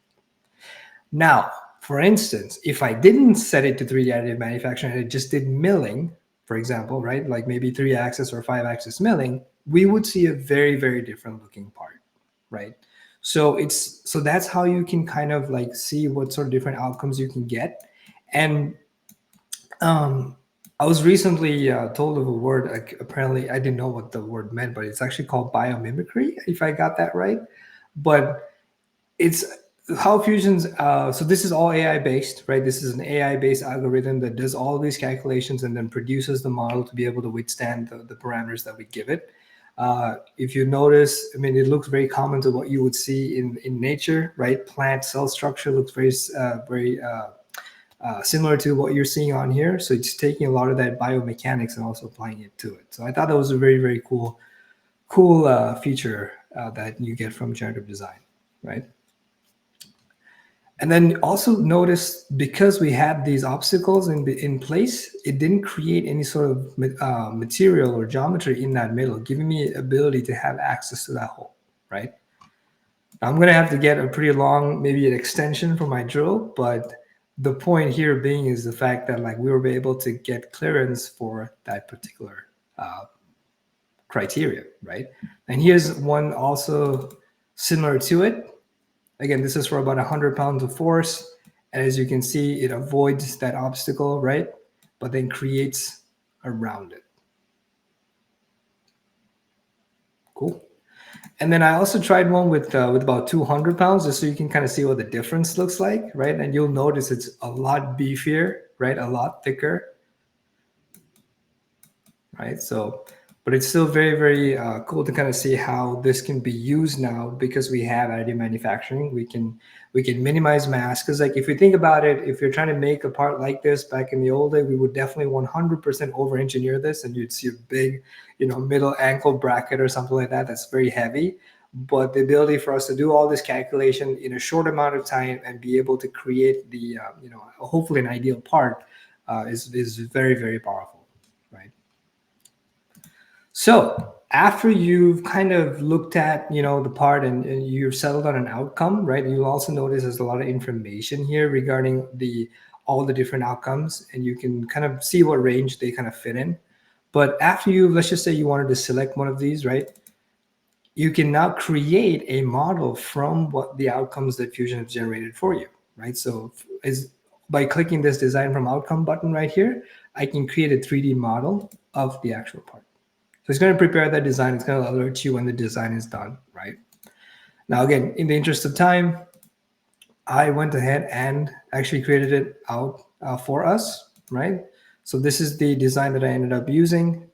Now, for instance, if I didn't set it to 3D additive manufacturing and it just did milling, for example, right, like maybe 3-axis or 5-axis milling, we would see a very, very different looking part, right? So that's how you can kind of like see what sort of different outcomes you can get. And I was recently told of a word. Apparently, I didn't know what the word meant, but it's actually called biomimicry, if I got that right. But it's how Fusion's. So this is all AI based, right? This is an AI based algorithm that does all these calculations and then produces the model to be able to withstand the parameters that we give it. If you notice, I mean, it looks very common to what you would see in nature, right? Plant cell structure looks very similar to what you're seeing on here. So it's taking a lot of that biomechanics and also applying it to it. So I thought that was a very, very cool feature that you get from generative design, right? And then also notice, because we had these obstacles in place, it didn't create any sort of material or geometry in that middle, giving me ability to have access to that hole, right? I'm going to have to get a pretty long, maybe an extension for my drill, but the point here being is the fact that like we were able to get clearance for that particular criteria, right? And here's one also similar to it. Again, this is for about 100 pounds of force. And as you can see, it avoids that obstacle, right? But then creates around it. Cool. And then I also tried one with about 200 pounds, just so you can kind of see what the difference looks like, right? And you'll notice it's a lot beefier, right? A lot thicker, right? So, but it's still very, very cool to kind of see how this can be used now, because we have additive manufacturing. We can minimize mass, because like if you think about it, if you're trying to make a part like this back in the old day, we would definitely 100% over engineer this, and you'd see a big, middle ankle bracket or something like that that's very heavy. But the ability for us to do all this calculation in a short amount of time and be able to create the hopefully an ideal part is very, very powerful, right? So after you've kind of looked at, the part, and you've settled on an outcome, right? You'll also notice there's a lot of information here regarding all the different outcomes, and you can kind of see what range they kind of fit in. But after let's just say you wanted to select one of these, right? You can now create a model from what the outcomes that Fusion has generated for you, right? So by clicking this design from outcome button right here, I can create a 3D model of the actual part. So it's going to prepare that design. It's going to alert you when the design is done, right? Now, again, in the interest of time, I went ahead and actually created it out for us, right? So this is the design that I ended up using.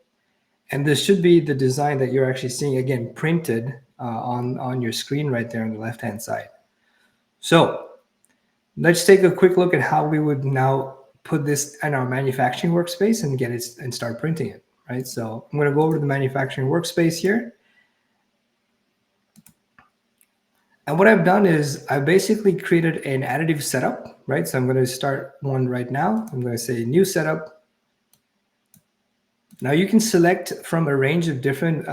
And this should be the design that you're actually seeing, again, printed on your screen right there on the left-hand side. So let's take a quick look at how we would now put this in our manufacturing workspace and get it and start printing it, right? So I'm going to go over to the manufacturing workspace here. And what I've done is I basically created an additive setup, right? So I'm going to start one right now. I'm going to say new setup. Now you can select from a range of different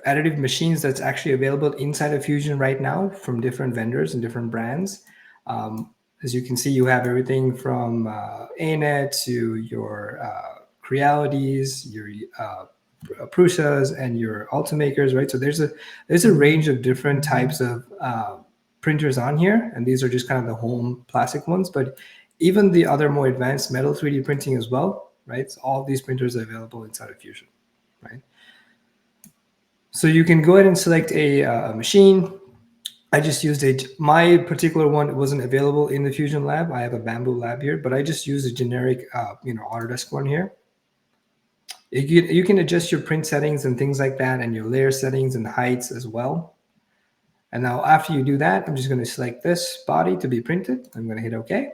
additive machines that's actually available inside of Fusion right now from different vendors and different brands. As you can see, you have everything from ANET to your Crealities, your Prusas, and your Ultimakers, right? So there's a range of different types of printers on here, and these are just kind of the home plastic ones. But even the other more advanced metal 3D printing as well, right? So all of these printers are available inside of Fusion, right? So you can go ahead and select a machine. I just used my particular one wasn't available in the Fusion lab. I have a Bamboo lab here, but I just used a generic, Autodesk one here. You can adjust your print settings and things like that, and your layer settings and heights as well. And now after you do that, I'm just going to select this body to be printed. I'm going to hit OK.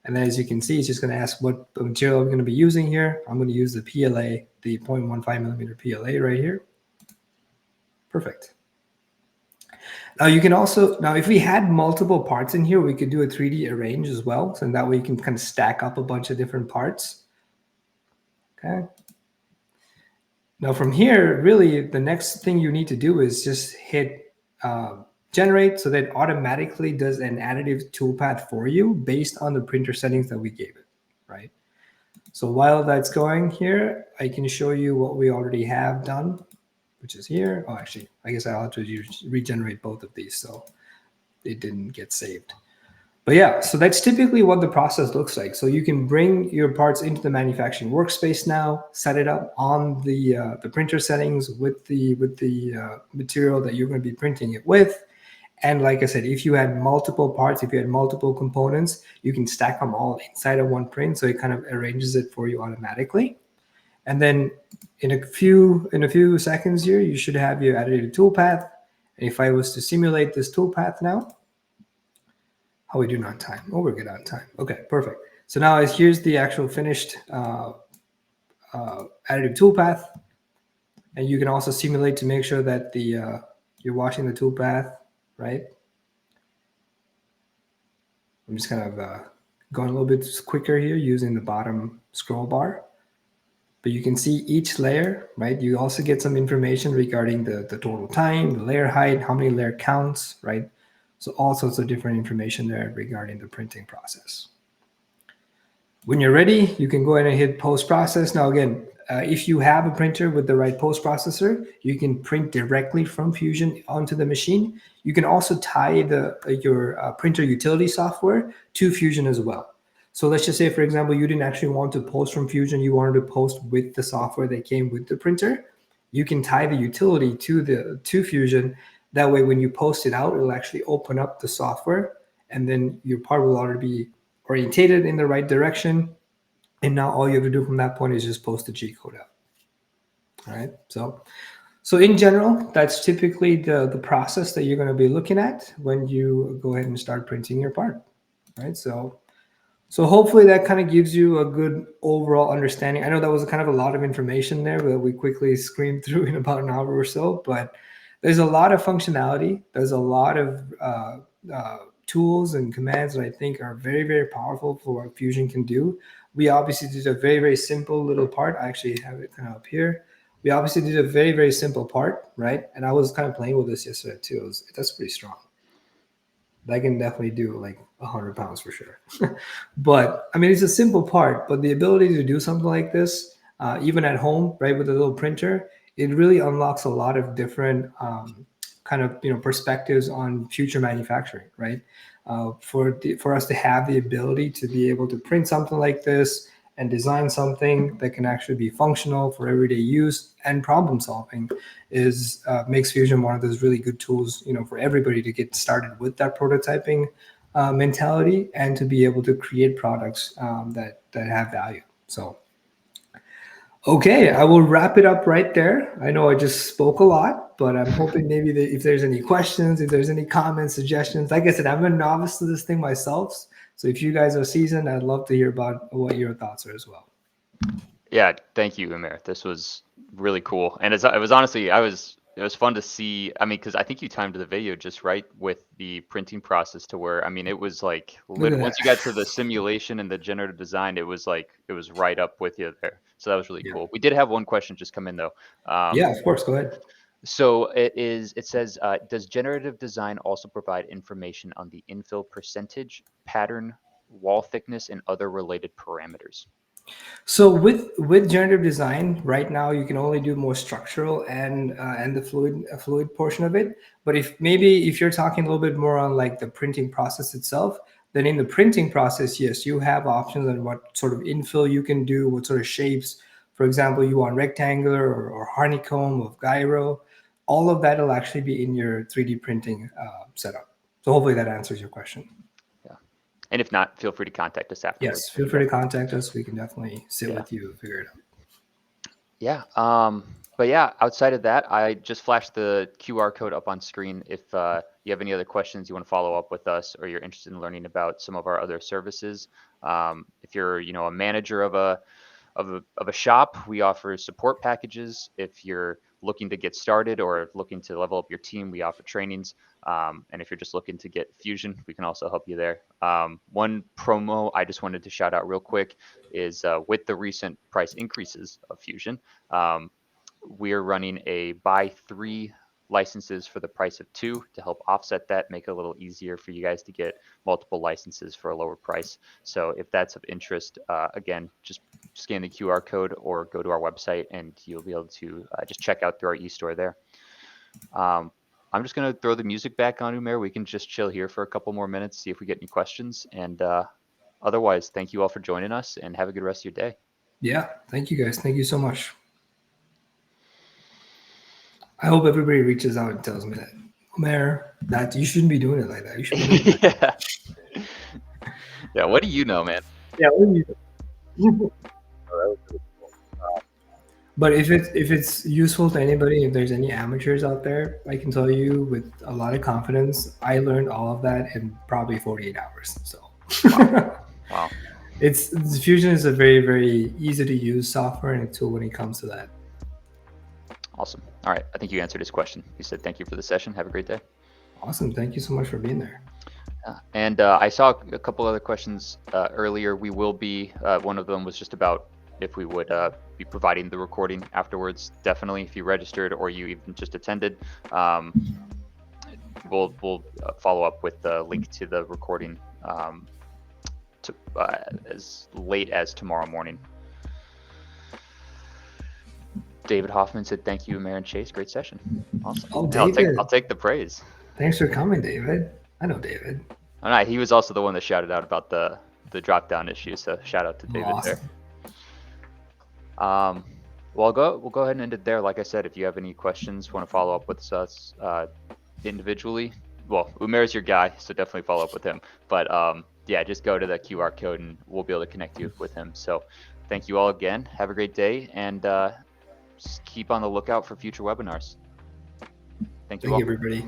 And then as you can see, it's just going to ask what material I'm going to be using here. I'm going to use the PLA, the 0.15 millimeter PLA right here. Perfect. Now you can also, if we had multiple parts in here, we could do a 3D arrange as well. So that way you can kind of stack up a bunch of different parts. Okay. Now from here, really the next thing you need to do is just hit generate, so that automatically does an additive toolpath for you based on the printer settings that we gave it, right? So while that's going here, I can show you what we already have done, which is here. Oh, actually, I guess I'll have to regenerate both of these, so it didn't get saved. But yeah, so that's typically what the process looks like. So you can bring your parts into the manufacturing workspace now, set it up on the printer settings with the material that you're going to be printing it with. And like I said, if you had multiple parts, if you had multiple components, you can stack them all inside of one print. So it kind of arranges it for you automatically. And then in a few seconds here, you should have your additive toolpath. And if I was to simulate this toolpath now, how are we doing on time? Oh, we're good on time. Okay, perfect. So now here's the actual finished additive toolpath. And you can also simulate to make sure that you're watching the toolpath, right? I'm just kind of going a little bit quicker here using the bottom scroll bar. But you can see each layer, right? You also get some information regarding the total time, the layer height, how many layer counts, right? So all sorts of different information there regarding the printing process. When you're ready, you can go ahead and hit post process. Now, again, if you have a printer with the right post processor, you can print directly from Fusion onto the machine. You can also tie your printer utility software to Fusion as well. So let's just say, for example, you didn't actually want to post from Fusion, you wanted to post with the software that came with the printer. You can tie the utility to Fusion. That way, when you post it out, it'll actually open up the software, and then your part will already be orientated in the right direction. And now all you have to do from that point is just post the G code out. All right. So in general, that's typically the process that you're going to be looking at when you go ahead and start printing your part. Right. So hopefully that kind of gives you a good overall understanding. I know that was kind of a lot of information there that we quickly screamed through in about an hour or so, but there's a lot of functionality. There's a lot of tools and commands that I think are very, very powerful for what Fusion can do. We obviously did a very, very simple little part. I actually have it kind of up here. We obviously did a very, very simple part, right? And I was kind of playing with this yesterday too. That's pretty strong. That can definitely do like 100 pounds for sure. But I mean, it's a simple part, but the ability to do something like this, even at home, right, with a little printer, it really unlocks a lot of different kind of perspectives on future manufacturing, right? For us to have the ability to be able to print something like this and design something that can actually be functional for everyday use and problem solving is makes Fusion one of those really good tools, for everybody to get started with that prototyping mentality and to be able to create products that have value. So, okay, I will wrap it up right there. I know I just spoke a lot, but I'm hoping maybe that if there's any questions, if there's any comments, suggestions. Like I said, I'm a novice to this thing myself. So if you guys are seasoned, I'd love to hear about what your thoughts are as well. Yeah, thank you, Umair. This was really cool, and it was honestly, it was fun to see. I mean, because I think you timed the video just right with the printing process to where, I mean, it was like Look at once that. you got to the simulation and the generative design, it was like it was right up with you there. So that was really Yeah. cool. We did have one question just come in though. Yeah, of course. Go ahead. So it says, does generative design also provide information on the infill percentage, pattern, wall thickness, and other related parameters? So with generative design, right now you can only do more structural and the fluid portion of it. But if you're talking a little bit more on like the printing process itself, then in the printing process, yes, you have options on what sort of infill you can do, what sort of shapes. For example, you want rectangular or honeycomb of gyro. All of that will actually be in your 3D printing setup. So hopefully that answers your question. Yeah. And if not, feel free to contact us Yes, afterwards. We feel can free to definitely, contact us. We can definitely sit yeah. with you and figure it out. Yeah. But yeah, outside of that, I just flashed the QR code up on screen. If you have any other questions, you want to follow up with us, or you're interested in learning about some of our other services. If you're, a manager of a shop, we offer support packages. If you're looking to get started or looking to level up your team, we offer trainings. And if you're just looking to get Fusion, we can also help you there. One promo I just wanted to shout out real quick is with the recent price increases of Fusion, we're running a buy 3 licenses for the price of 2 to help offset that, make it a little easier for you guys to get multiple licenses for a lower price. So if that's of interest, again, just scan the QR code or go to our website and you'll be able to just check out through our e-store there. I'm just going to throw the music back on, Umair. We can just chill here for a couple more minutes, see if we get any questions. And otherwise, thank you all for joining us, and have a good rest of your day. Yeah, thank you guys. Thank you so much. I hope everybody reaches out and tells me that, Umair, that you shouldn't be doing it like that. You should be doing it like that. Yeah. Yeah, what do you know, man? Yeah, what do you But if it's useful to anybody, if there's any amateurs out there, I can tell you with a lot of confidence, I learned all of that in probably 48 hours. So Wow. it's Fusion is a very, very easy to use software and a tool when it comes to that. Awesome. All right. I think you answered his question. He said, thank you for the session. Have a great day. Awesome. Thank you so much for being there. And I saw a couple other questions earlier. We will be, one of them was just about if we would be providing the recording afterwards. Definitely, if you registered or you even just attended, we'll follow up with the link to the recording as late as tomorrow morning. David Hoffman said, thank you, Umair and Chase. Great session. Awesome. Oh, Yeah, David. I'll take the praise. Thanks for coming, David. I know David. All right. He was also the one that shouted out about the drop down issue. So shout out to David Awesome. there. We'll go ahead and end it there. Like I said, if you have any questions, want to follow up with us individually, well, Umair's your guy, so definitely follow up with him. But yeah, just go to the QR code and we'll be able to connect you with him. So thank you all again. Have a great day, and just keep on the lookout for future webinars. Thank you all. Thank you, everybody.